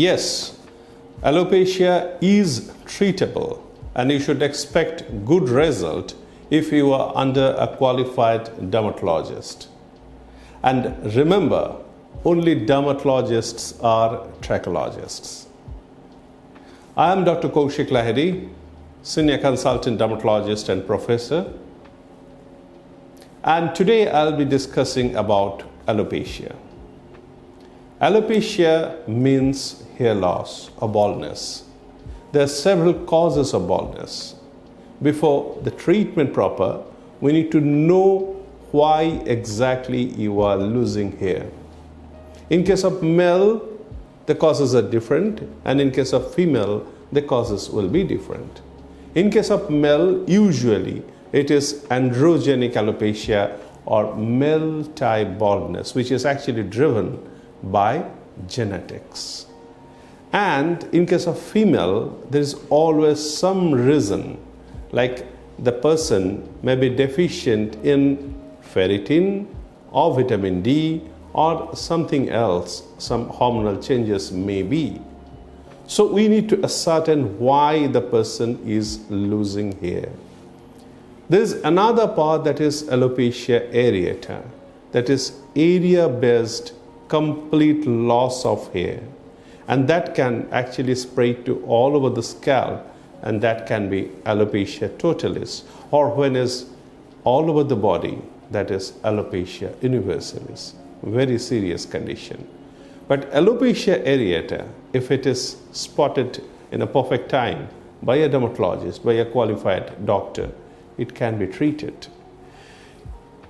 Yes, alopecia is treatable and you should expect good result if you are under a qualified dermatologist. And remember, only dermatologists are trichologists. I am Dr. Koushik Lahiri, Senior Consultant Dermatologist and Professor. And today I'll be discussing about alopecia. Alopecia means hair loss or baldness. There are several causes of baldness. Before the treatment proper, we need to know why exactly you are losing hair. In case of male, the causes are different, and in case of female, the causes will be different. In case of male, usually it is androgenic alopecia or male type baldness, which is actually driven by genetics. And in case of female, there is always some reason, like the person may be deficient in ferritin or vitamin D or something else, some hormonal changes may be. So we need to ascertain why the person is losing hair. There is another part that is alopecia areata, that is area-based complete loss of hair, and that can actually spread to all over the scalp, and that can be alopecia totalis, or when is all over the body, that is alopecia universalis, very serious condition. But alopecia areata, if it is spotted in a perfect time by a dermatologist, by a qualified doctor, it can be treated.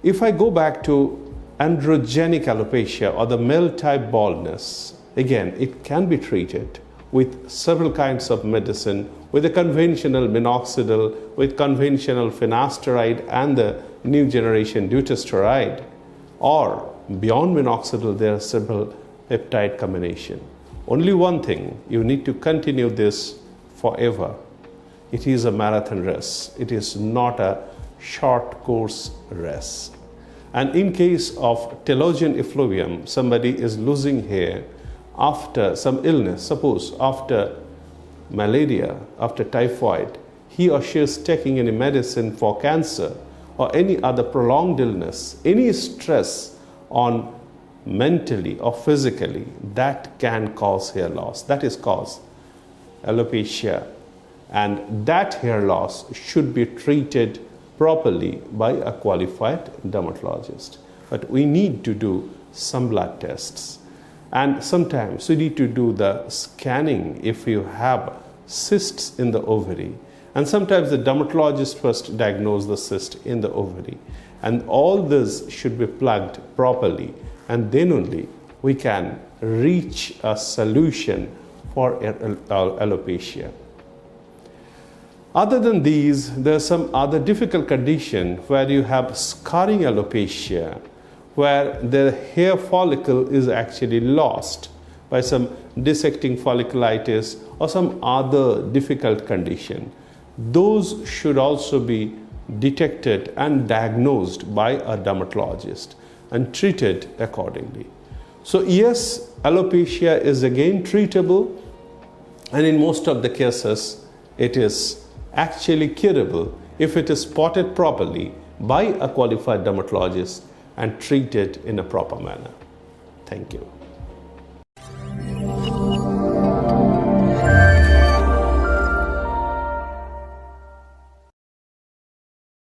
If I go back to androgenic alopecia or the male type baldness, again, it can be treated with several kinds of medicine, with a conventional minoxidil, with conventional finasteride and the new generation dutasteride, or beyond minoxidil, there are several peptide combination. Only one thing, you need to continue this forever. It is a marathon race. It is not a short course race. And in case of telogen effluvium, somebody is losing hair after some illness, suppose after malaria, after typhoid, he or she is taking any medicine for cancer or any other prolonged illness, any stress on mentally or physically, that can cause hair loss. That is cause alopecia. And that hair loss should be treated properly by a qualified dermatologist. But we need to do some blood tests. And sometimes we need to do the scanning if you have cysts in the ovary. And sometimes the dermatologist first diagnose the cyst in the ovary. And all this should be plugged properly. And then only we can reach a solution for alopecia. Other than these, there are some other difficult conditions where you have scarring alopecia, where the hair follicle is actually lost by some dissecting folliculitis or some other difficult condition. Those should also be detected and diagnosed by a dermatologist and treated accordingly. So yes, alopecia is again treatable, and in most of the cases it is actually curable if it is spotted properly by a qualified dermatologist and treated in a proper manner. Thank you.